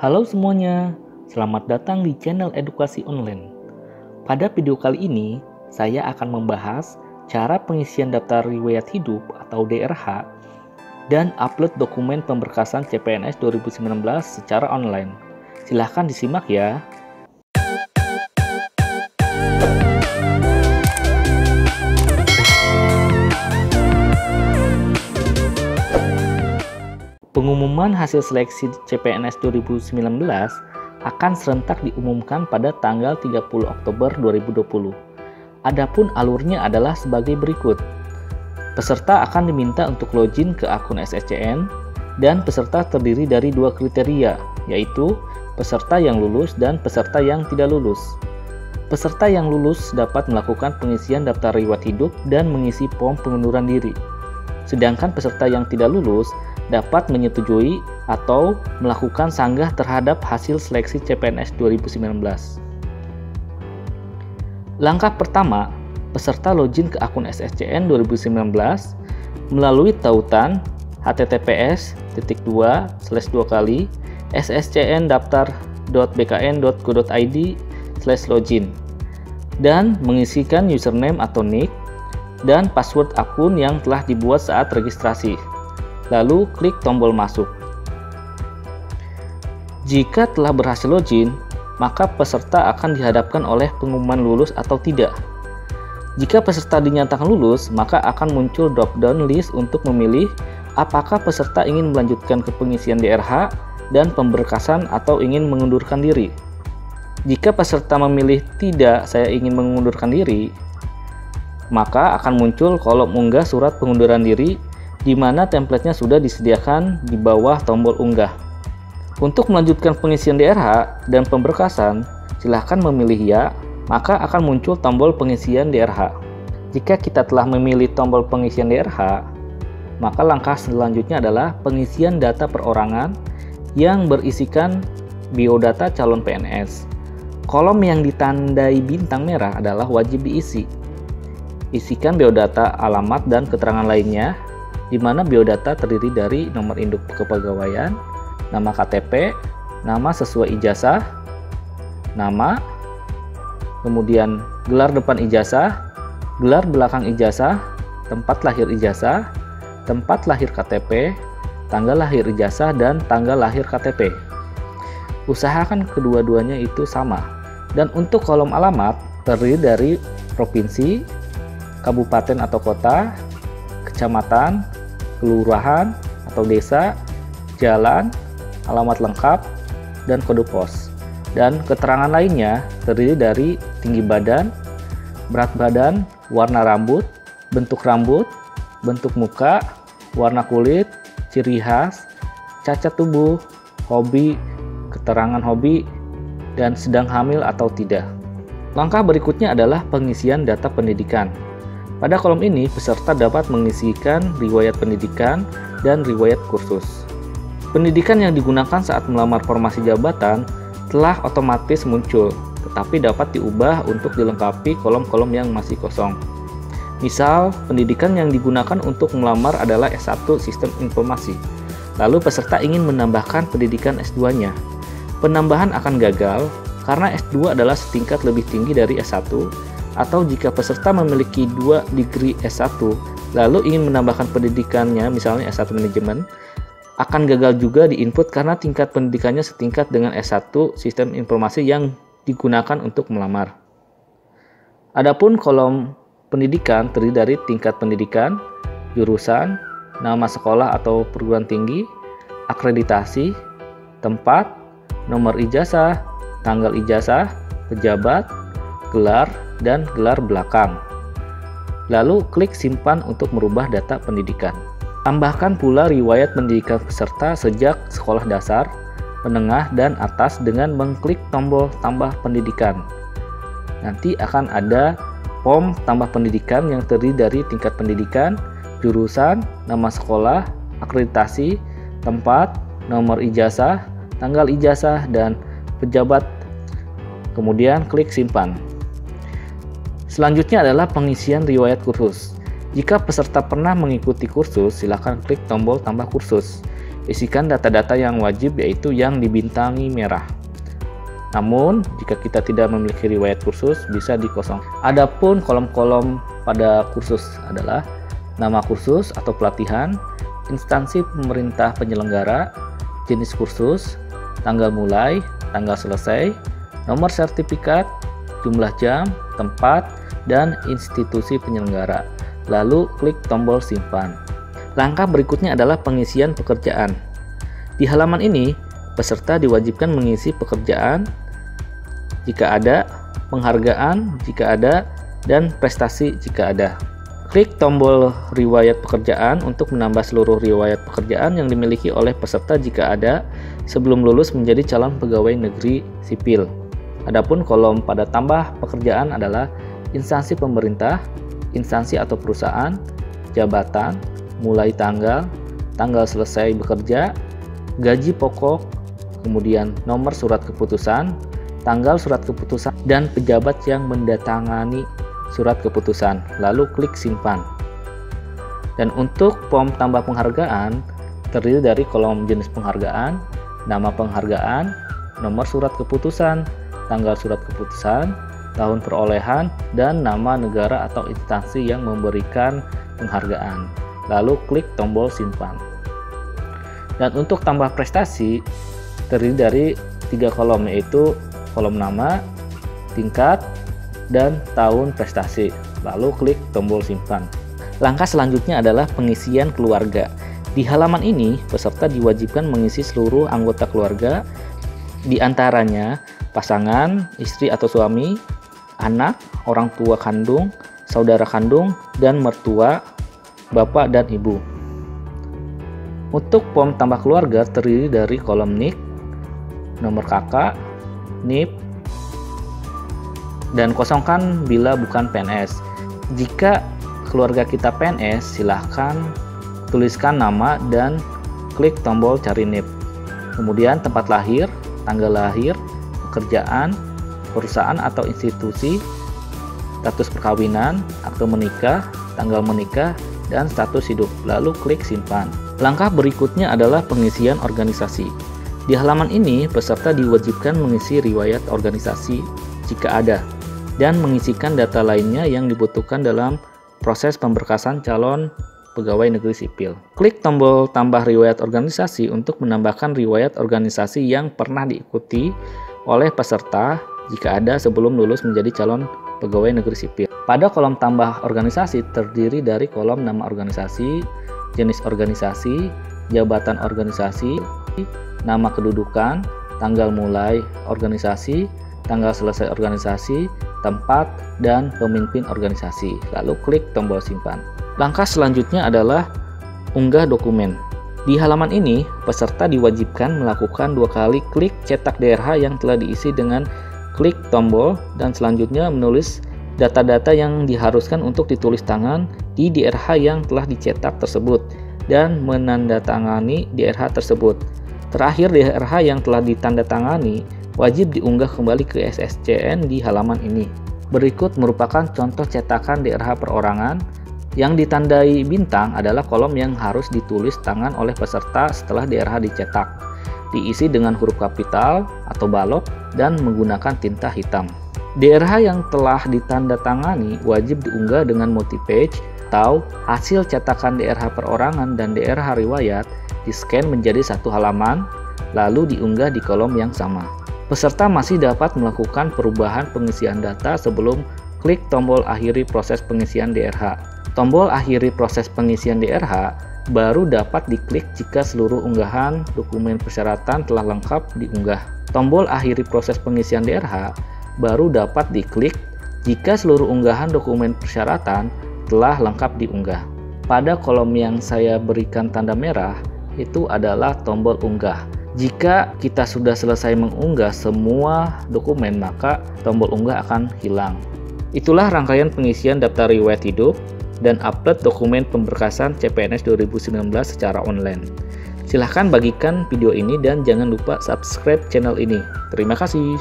Halo semuanya, selamat datang di channel Edukasi Online. Pada video kali ini, saya akan membahas cara pengisian daftar riwayat hidup atau DRH dan upload dokumen pemberkasan CPNS 2019 secara online. Silahkan disimak ya. Pengumuman hasil seleksi CPNS 2019 akan serentak diumumkan pada tanggal 30 Oktober 2020. Adapun alurnya adalah sebagai berikut. Peserta akan diminta untuk login ke akun SSCN dan peserta terdiri dari dua kriteria, yaitu peserta yang lulus dan peserta yang tidak lulus. Peserta yang lulus dapat melakukan pengisian daftar riwayat hidup dan mengisi form pengunduran diri. Sedangkan peserta yang tidak lulus dapat menyetujui atau melakukan sanggah terhadap hasil seleksi CPNS 2019. Langkah pertama, peserta login ke akun SSCN 2019 melalui tautan https://sscndaftar.bkn.go.id/login dan mengisikan username atau nick dan password akun yang telah dibuat saat registrasi. Lalu klik tombol masuk. Jika telah berhasil login, maka peserta akan dihadapkan oleh pengumuman lulus atau tidak. Jika peserta dinyatakan lulus, maka akan muncul drop-down list untuk memilih apakah peserta ingin melanjutkan ke pengisian DRH dan pemberkasan atau ingin mengundurkan diri. Jika peserta memilih tidak, saya ingin mengundurkan diri, maka akan muncul kolom unggah surat pengunduran diri di mana template-nya sudah disediakan di bawah tombol unggah. Untuk melanjutkan pengisian DRH dan pemberkasan, silahkan memilih ya, maka akan muncul tombol pengisian DRH. Jika kita telah memilih tombol pengisian DRH, maka langkah selanjutnya adalah pengisian data perorangan yang berisikan biodata calon PNS. Kolom yang ditandai bintang merah adalah wajib diisi. Isikan biodata, alamat, dan keterangan lainnya, di mana biodata terdiri dari nomor induk kepegawaian, nama KTP, nama sesuai ijazah, nama, kemudian gelar depan ijazah, gelar belakang ijazah, tempat lahir ijazah, tempat lahir KTP, tanggal lahir ijazah, dan tanggal lahir KTP. Usahakan kedua-duanya itu sama. Dan untuk kolom alamat terdiri dari provinsi, kabupaten atau kota, kecamatan, kelurahan atau desa, jalan, alamat lengkap, dan kode pos. Dan keterangan lainnya terdiri dari tinggi badan, berat badan, warna rambut, bentuk muka, warna kulit, ciri khas, cacat tubuh, hobi, keterangan hobi, dan sedang hamil atau tidak. Langkah berikutnya adalah pengisian data pendidikan. Pada kolom ini, peserta dapat mengisikan riwayat pendidikan dan riwayat kursus. Pendidikan yang digunakan saat melamar formasi jabatan telah otomatis muncul, tetapi dapat diubah untuk dilengkapi kolom-kolom yang masih kosong. Misal, pendidikan yang digunakan untuk melamar adalah S1 Sistem Informasi. Lalu peserta ingin menambahkan pendidikan S2-nya. Penambahan akan gagal karena S2 adalah setingkat lebih tinggi dari S1, atau jika peserta memiliki 2 degree S1 lalu ingin menambahkan pendidikannya, misalnya S1 manajemen, akan gagal juga di-input karena tingkat pendidikannya setingkat dengan S1 sistem informasi yang digunakan untuk melamar. Adapun kolom pendidikan terdiri dari tingkat pendidikan, jurusan, nama sekolah atau perguruan tinggi, akreditasi, tempat, nomor ijazah, tanggal ijazah, pejabat, gelar, dan gelar belakang. Lalu klik simpan untuk merubah data pendidikan. Tambahkan pula riwayat pendidikan peserta sejak sekolah dasar, menengah, dan atas dengan mengklik tombol tambah pendidikan. Nanti akan ada form tambah pendidikan yang terdiri dari tingkat pendidikan, jurusan, nama sekolah, akreditasi, tempat, nomor ijazah, tanggal ijazah, dan pejabat. Kemudian klik simpan. Selanjutnya adalah pengisian riwayat kursus. Jika peserta pernah mengikuti kursus, silakan klik tombol tambah kursus. Isikan data-data yang wajib, yaitu yang dibintangi merah. Namun, jika kita tidak memiliki riwayat kursus, bisa dikosong. Adapun kolom-kolom pada kursus adalah nama kursus atau pelatihan, instansi pemerintah penyelenggara, jenis kursus, tanggal mulai, tanggal selesai, nomor sertifikat, jumlah jam, tempat, dan institusi penyelenggara. Lalu klik tombol simpan. Langkah berikutnya adalah pengisian pekerjaan. Di halaman ini, peserta diwajibkan mengisi pekerjaan jika ada, penghargaan jika ada, dan prestasi jika ada. Klik tombol riwayat pekerjaan untuk menambah seluruh riwayat pekerjaan yang dimiliki oleh peserta jika ada sebelum lulus menjadi calon pegawai negeri sipil. Adapun kolom pada tambah pekerjaan adalah instansi pemerintah, instansi atau perusahaan, jabatan, mulai tanggal, tanggal selesai bekerja, gaji pokok, kemudian nomor surat keputusan, tanggal surat keputusan, dan pejabat yang mendatangani surat keputusan. Lalu klik simpan. Dan untuk form tambah penghargaan terdiri dari kolom jenis penghargaan, nama penghargaan, nomor surat keputusan, tanggal surat keputusan, tahun perolehan, dan nama negara atau instansi yang memberikan penghargaan. Lalu klik tombol simpan. Dan untuk tambah prestasi terdiri dari 3 kolom, yaitu kolom nama, tingkat, dan tahun prestasi. Lalu klik tombol simpan. Langkah selanjutnya adalah pengisian keluarga. Di halaman ini, peserta diwajibkan mengisi seluruh anggota keluarga, di antaranya pasangan, istri atau suami, anak, orang tua kandung, saudara kandung, dan mertua, bapak dan ibu. Untuk form tambah keluarga terdiri dari kolom NIK, nomor kakak, NIP, dan kosongkan bila bukan PNS. Jika keluarga kita PNS, silahkan tuliskan nama dan klik tombol cari NIP. Kemudian tempat lahir, tanggal lahir, pekerjaan, perusahaan atau institusi, status perkawinan, akte menikah, tanggal menikah, dan status hidup. Lalu klik simpan. Langkah berikutnya adalah pengisian organisasi. Di halaman ini, peserta diwajibkan mengisi riwayat organisasi jika ada, dan mengisikan data lainnya yang dibutuhkan dalam proses pemberkasan calon pegawai negeri sipil. Klik tombol tambah riwayat organisasi untuk menambahkan riwayat organisasi yang pernah diikuti oleh peserta jika ada sebelum lulus menjadi calon pegawai negeri sipil. Pada kolom tambah organisasi terdiri dari kolom nama organisasi, jenis organisasi, jabatan organisasi, nama kedudukan, tanggal mulai organisasi, tanggal selesai organisasi, tempat, dan pemimpin organisasi. Lalu klik tombol simpan. Langkah selanjutnya adalah unggah dokumen. Di halaman ini, peserta diwajibkan melakukan 2 kali klik cetak DRH yang telah diisi dengan klik tombol, dan selanjutnya menulis data-data yang diharuskan untuk ditulis tangan di DRH yang telah dicetak tersebut dan menandatangani DRH tersebut. Terakhir, DRH yang telah ditandatangani wajib diunggah kembali ke SSCN di halaman ini. Berikut merupakan contoh cetakan DRH perorangan. Yang ditandai bintang adalah kolom yang harus ditulis tangan oleh peserta setelah DRH dicetak. Diisi dengan huruf kapital atau balok dan menggunakan tinta hitam. DRH yang telah ditandatangani wajib diunggah dengan multi-page atau hasil cetakan DRH perorangan dan DRH riwayat di-scan menjadi satu halaman, lalu diunggah di kolom yang sama. Peserta masih dapat melakukan perubahan pengisian data sebelum klik tombol akhiri proses pengisian DRH. Tombol akhiri proses pengisian DRH baru dapat diklik jika seluruh unggahan dokumen persyaratan telah lengkap diunggah. Tombol akhiri proses pengisian DRH baru dapat diklik jika seluruh unggahan dokumen persyaratan telah lengkap diunggah. Pada kolom yang saya berikan tanda merah, itu adalah tombol unggah. Jika kita sudah selesai mengunggah semua dokumen, maka tombol unggah akan hilang. Itulah rangkaian pengisian daftar riwayat hidup dan upload dokumen pemberkasan CPNS 2019 secara online. Silahkan bagikan video ini dan jangan lupa subscribe channel ini. Terima kasih.